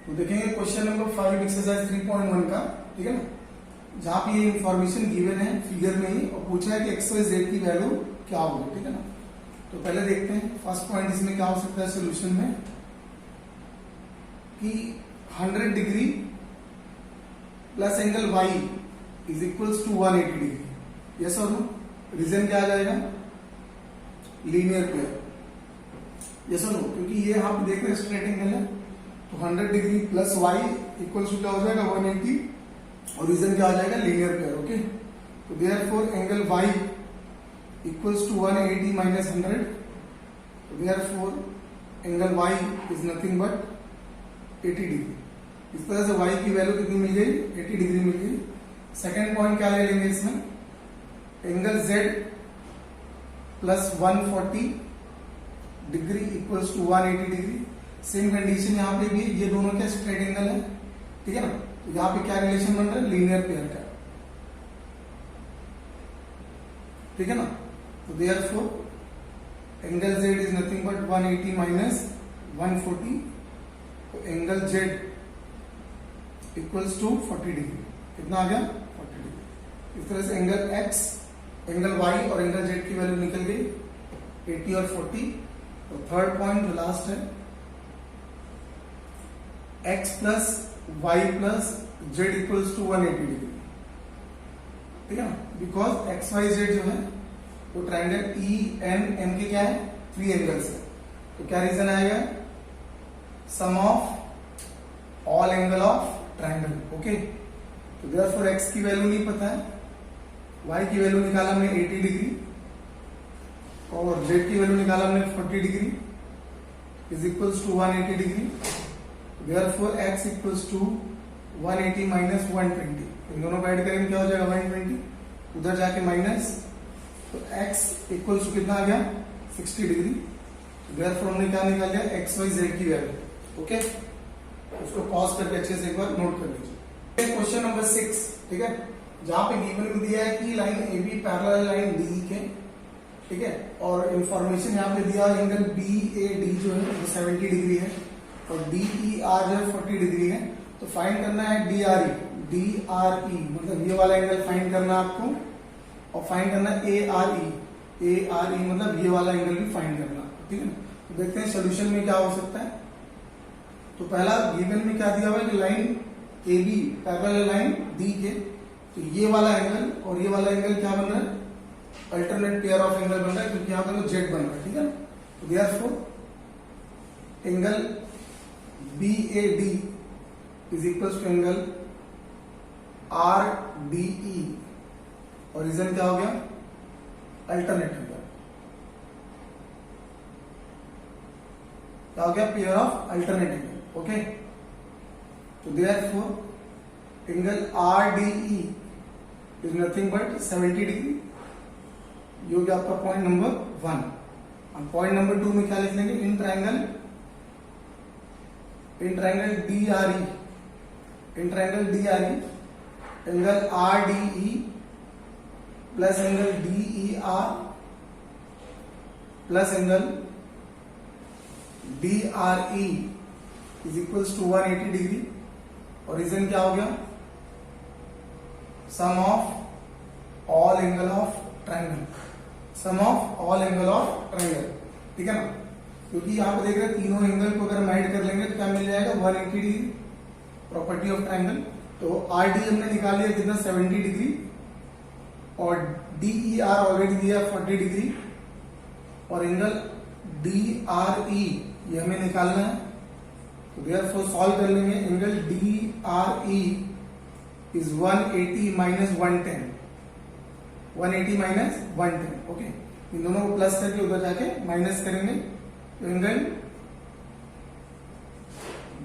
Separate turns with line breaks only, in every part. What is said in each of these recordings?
तो देखेंगे question number 5 exercise 3.1 का, ठीक है ना, जहां पे ये इंफॉर्मेशन गिवन है फिगर में ही और पूछा है कि एक्स वाई जेड की वैल्यू क्या होगी, ठीक है ना। तो पहले देखते हैं फर्स्ट पॉइंट इसमें क्या हो सकता है सोल्यूशन में कि 100 degree plus angle y is equals to 180 degree. Yes और नो? रीजन क्या आ जाएगा? Linear pair. यस और नो? क्योंकि ये यहां पे देख रहे हैं स्ट्रेट एंगल है, तो 100 degree plus y equals to क्या हो जाएगा? 180, और रीजन क्या आ जाएगा? Linear pair. ओके, तो therefore angle y equals to 180 minus 100, तो therefore angle y is nothing but 80 degree. इस तरह से y की वैल्यू कितनी मिल गई? 80 डिग्री मिल गई। सेकेंड पॉइंट क्या ले लेंगे इसमें? Angle z plus 140 degree equals to 180 degree. Same condition यहाँ पे भी, ये दोनों क्या स्ट्रेट एंगल है, ठीक है ना। तो यहाँ पे क्या रिलेशन बन रहा है? लीनियर पेयर का, ठीक है ना। तो therefore angle z is nothing but 180 minus 140, तो angle z equals to 40 degree. कितना आ गया? 40 डिग्री। इस तरह से एंगल x, एंगल y और एंगल z की वैल्यू निकल गई 80 और 40। तो थर्ड पॉइंट जो लास्ट है, x plus y plus z equals to 180 degree, ठीक है ना। बिकॉज एक्स वाई जेड जो है वो ट्रायंगल ई एन एम के क्या है? 3 एंगल्स है। तो क्या रीजन आएगा? Sum of all angle of triangle. Okay, तो देयरफॉर x की वैल्यू नहीं पता है, y की वैल्यू निकाला हमने 80 डिग्री और z की वैल्यू निकाला हमने 40 degree is equals to 180 degree. Therefore x equals to 180 minus 120। इन दोनों को ऐड करेंगे क्या हो जाएगा? 120, उधर जाके माइनस, तो x इक्वल्स टू कितना आ गया? 60 डिग्री। देयरफॉर हमने क्या निकाल लिया? एक्स वाई जेड की वैल्यू। ओके, उसको पॉज करके अच्छे से एक बार नोट कर लीजिए। क्वेश्चन नंबर 6, ठीक है, जहां पे गिवन में दिया है कि line A B parallel line D के, ठीक है, और इंफॉर्मेशन यहाँ पे दिया एंगल बी ए डी जो है वो 70 डिग्री है और डी ई आर जो है 40 डिग्री है। तो फाइंड करना है डी आर ई, मतलब ये वाला एंगल फाइंड करना है आपको, और फाइंड करना है ए आर ई, मतलब ये वाला एंगल भी फाइंड करना, ठीक है ना। तो देखते हैं सोल्यूशन में क्या हो सकता है। तो पहला गिवन में क्या दिया हुआ है कि line A B parallel line D के, तो ये वाला एंगल और ये वाला एंगल क्या बन रहा है? अल्टरनेट पेयर ऑफ एंगल बन रहा है, क्योंकि यहां पर जेड बन रहा है, ठीक है ना। तो therefore angle B A D is equal to angle R D E, और रीजन क्या हो गया? Alternate angle. क्या हो गया? Pair of alternate angle. Okay, तो therefore angle R D E is nothing but 70 degree. ये हो गया आपका पॉइंट नंबर 1। अब पॉइंट नंबर 2 में क्या लिख लेंगे? In triangle D R E, angle R D E plus angle D E R plus angle D R E is equals to 180 degree, और रीजन क्या हो गया? Sum of all angle of triangle, ठीक है ना। क्योंकि यहां पे देख रहे हैं तीनों एंगल को अगर हम ऐड कर लेंगे तो क्या मिल जाएगा? 180 डिग्री, प्रॉपर्टी ऑफ ट्रायंगल। तो आर डी हमने निकाल लिया कितना? 70 डिग्री, और डी ई आर ऑलरेडी दिया 40 डिग्री, और एंगल डी आर ई ये हमें निकालना है। तो देयरफॉर सॉल्व कर लेंगे। Angle D R E is 180 minus 110, 180 minus 110। Okay, इन दोनों को प्लस करके उधर जाके माइनस करेंगे, तो angle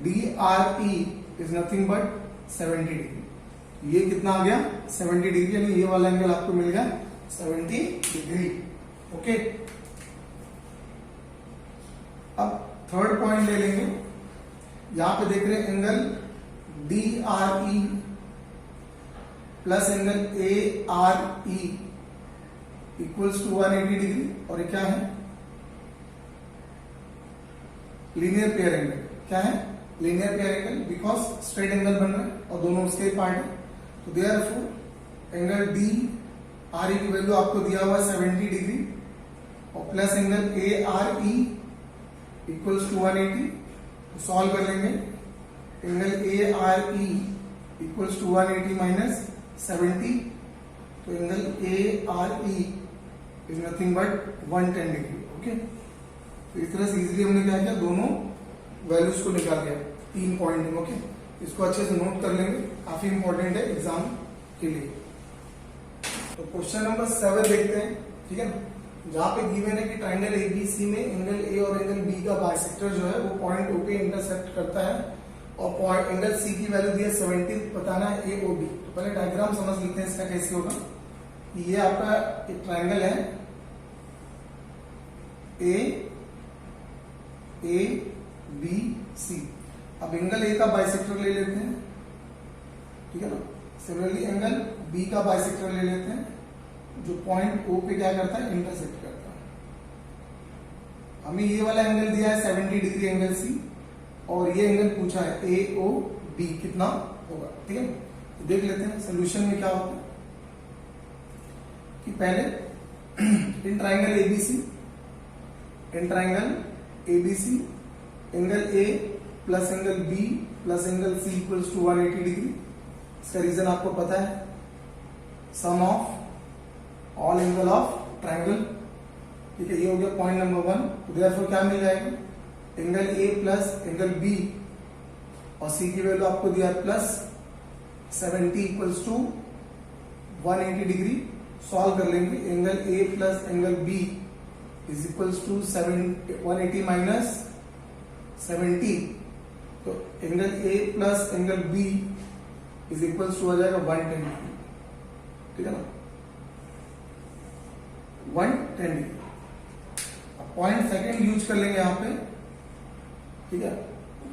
D R E is nothing but 70 degree. ये कितना आ गया? 70 डिग्री, यानी ये वाला एंगल आपको मिल गया 70 डिग्री। ओके, अब थर्ड पॉइंट ले लेंगे। यहां पे देख रहे हैं angle D R E plus angle A R E equals to 180 degree, और ये क्या है? Linear pair angle. क्या है? Linear pair angle because straight angle बन रहा है और दोनों उसके पार्ट है। तो therefore angle D R E की वैल्यू आपको दिया हुआ है 70 डिग्री और plus angle A R E equals to 180। तो सॉल्व कर लेंगे। Angle A R E equals to 180 minus 70। तो angle A R E is nothing but 110 degree. Okay, तो इस तरह से इजीली हमने क्या किया, दोनों वैल्यूज को निकाल दिया 3 पॉइंट में। ओके, इसको अच्छे से नोट कर लेंगे, काफी इंपॉर्टेंट है एग्जाम के लिए। तो क्वेश्चन नंबर 7 देखते हैं, ठीक है ना, जहां पे गिवन है कि ट्रायंगल एबीसी में एंगल ए और एंगल बी का बाइसेक्टर जो है वो पॉइंट ओ पे इंटरसेक्ट करता है और पॉइंट एंगल सी की वैल्यू दी है 70, बताना है ए ओ बी। तो पहले डायग्राम समझ लेते हैं इसका कैसे होगा। ये आपका एक ट्रायंगल है ए बी सी। अब एंगल ए का बाइसेक्टर ले लेते हैं, ठीक है ना। सिमिलरली एंगल बी का बाइसेक्टर ले लेते हैं जो पॉइंट ओ पे क्या करता है, इंटरसेक्ट करता है। हमें ये वाला एंगल दिया है 70 डिग्री एंगल सी और ये एंगल पूछा है ए ओ बी कितना होगा, ठीक है। तो देख लेते हैं सोल्यूशन में क्या होता है कि पहले in triangle ABC angle A plus angle B plus angle C equals to 180 degree. इसका रीजन आपको पता है, sum of all angle of triangle, ठीक है। ये हो गया पॉइंट नंबर 1। तो देयरफॉर क्या मिल जाएगा, angle A plus angle B और सी की वैल्यू आपको दिया plus 70 equals to 180 degree. Solve कर लेंगे। Angle A plus angle B is equals to 180 minus 70। तो angle A plus angle B is equals to आ जाएगा 110 डिग्री, ठीक है ना, 110 डिग्री। अब पॉइंट सेकेंड यूज कर लेंगे यहां पे, ठीक है।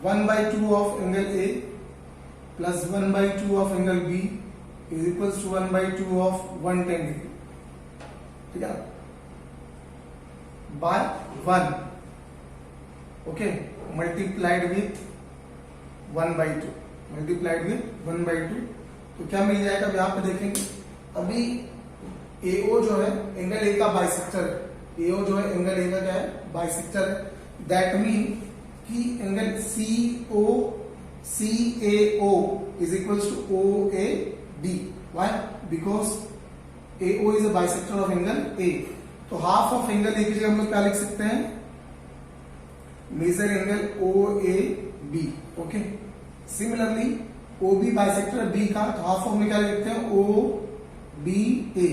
1/2 of angle A plus 1/2 of angle B is equals to 1/2 of 110 degree, ठीक है ना, by 1, okay, multiplied with 1/2, multiplied with 1/2। तो क्या मिल जाएगा, अब यहां पे देखेंगे। अभी एओ जो है एंगल ए का बाइसेक्टर है, एओ जो है एंगल ए का क्या है, बाइसेक्टर है। दैट मीन कि angle C A O is equals to O A D. Why, because A O is a bisector of angle A. तो हाफ ऑफ एंगल ए की जगह हम लोग क्या लिख सकते हैं, measure angle O A B. Okay, similarly O B bisector है बी का, तो हाफ ऑफ में क्या लिखते हैं, ओ बी ए,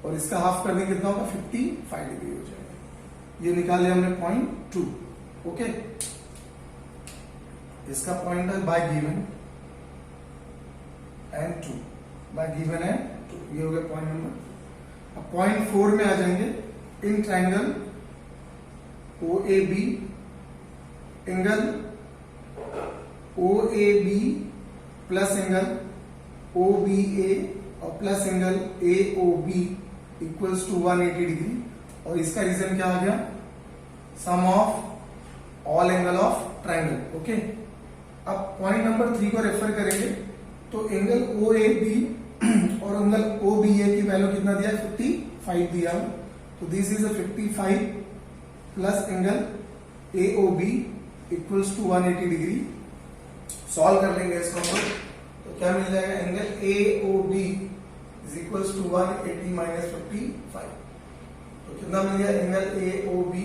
और इसका हाफ करने कितना होगा, 55 डिग्री हो जाएगा। ये निकाल लिया हमने पॉइंट 2। ओके, इसका पॉइंट है bye given and 2, bye given है 2। ये हो गया पॉइंट नंबर। अब पॉइंट 4 में आ जाएंगे। In triangle O A B angle O A B plus angle O B A और plus angle A O B equals to 180 degree. और इसका रीजन क्या आ गया, sum of all angle of triangle. Okay, अब पॉइंट नंबर 3 को refer करेंगे। तो एंगल ओ ए बी और एंगल ओ बी ए की वैल्यू कितना दिया, 55 दिया। तो this is a 55 plus angle A O B equals to 180 degree. Solve कर लेंगे इसको हम लोग। तो क्या मिल जाएगा, angle A O B is equals to 180 minus 55। तो कितना मिल गया, angle A O B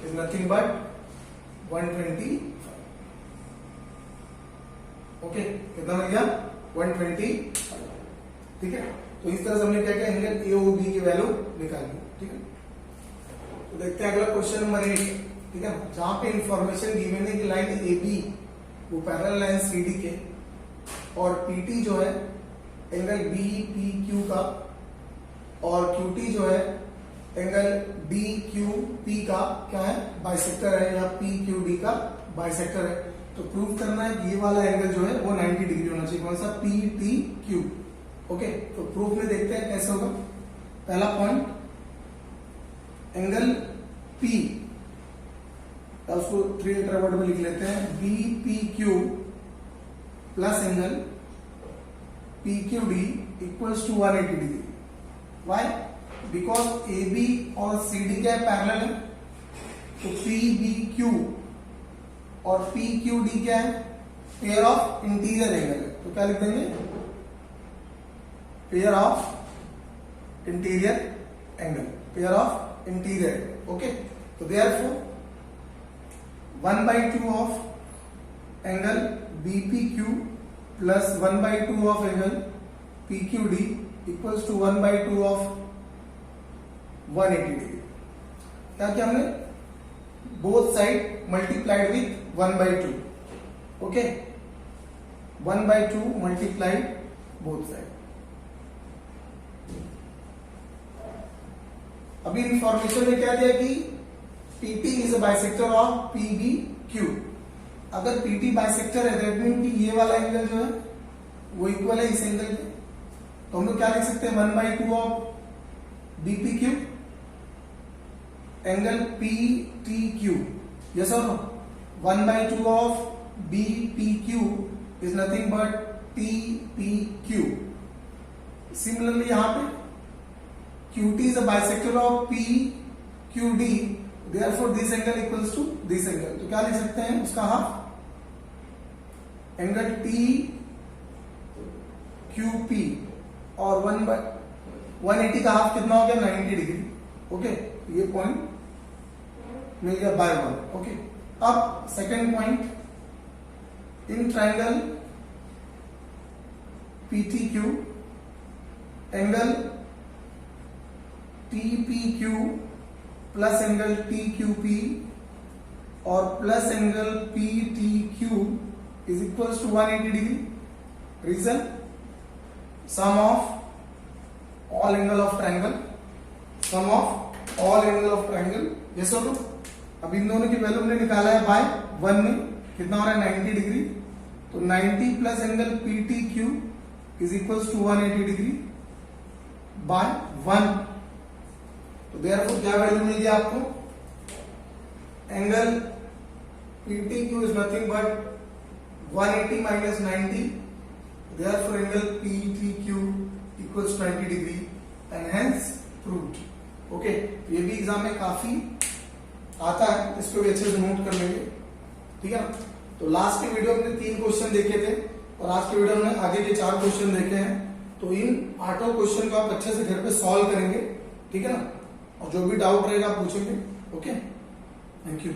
is nothing but 125। Okay, कितना मिल गया, 125, ठीक है। तो इस तरह से हमने क्या किया, एंगल ए ओ बी की वैल्यू निकाल ली, ठीक है। तो देखते हैं अगला क्वेश्चन नंबर 8, ठीक है, जहां पे इंफॉर्मेशन गिवन है कि लाइन ए बी वो पैरेलल लाइन सी डी के और पीटी जो है एंगल बी पी क्यू का और क्यूटी जो है एंगल डी क्यू पी का क्या है, बाइसेक्टर है, या पी क्यू डी का बाइसेक्टर है। तो प्रूव करना है कि ये वाला एंगल जो है वो 90 डिग्री होना चाहिए। कौन सा, पी टी क्यू। ओके, तो प्रूफ में देखते हैं कैसे होगा। पहला पॉइंट, एंगल पी या उसको 3 लेटर वर्ड में लिख लेते हैं, BPQ plus angle PQD equals to 180 degree. Why? Because AB और CD क्या पैरेलल है, तो PBQ और PQD क्या है, पेयर ऑफ इंटीरियर एंगल है। तो क्या लिख देंगे, pair of interior angle, pair of interior. Okay, तो therefore 1/2 of angle BPQ plus 1/2 of angle PQD equals to 1/2 of 180 degree. क्या किया हमने, both side multiplied with 1/2। Okay, 1/2 multiplied both side. अभी इंफॉर्मेशन में क्या दिया कि PT is a bisector of PBQ। अगर PT बाइसेक्टर है दैट मीन कि ये वाला एंगल जो है वो इक्वल है इस एंगल के, तो हम लोग क्या लिख सकते हैं, 1/2 of BPQ angle PTQ। Yes और no, 1/2 of BPQ is nothing but TPQ। Similarly यहां पे QT is a bisector of PQD, therefore this angle equals to this angle। तो क्या लिख सकते हैं उसका हाफ, एंगल TQP और 180 का हाफ कितना हो गया, 90 डिग्री। ओके, ये पॉइंट मिल गया बाय 1। ओके, अब second point, in triangle PTQ angle TPQ plus angle TQP और plus angle PTQ is equals to 180 degree. Reason, sum of all angle of triangle, sum of all angle of triangle. ये सब अब इन दोनों की value हमने निकाला है bye 1 में, कितना हो रहा है, 90 डिग्री। तो 90 plus angle PTQ is equals to 180 degree by 1। तो देयरफॉर क्या वैल्यू मिल गया आपको, angle PTQ is nothing but 180 minus 90, therefore angle PTQ equals 20 degree and hence proved. Okay, ये भी एग्जाम में काफी आता है, इसको भी अच्छे से नोट कर लेंगे, ठीक है ना। तो लास्ट के वीडियो में 3 क्वेश्चन देखे थे और आज के वीडियो में आगे के 4 क्वेश्चन देखे हैं। तो इन 8 क्वेश्चन को आप अच्छे से घर पे सॉल्व करेंगे, ठीक है ना, और जो भी डाउट रहेगा आप पूछेंगे। Okay, thank you.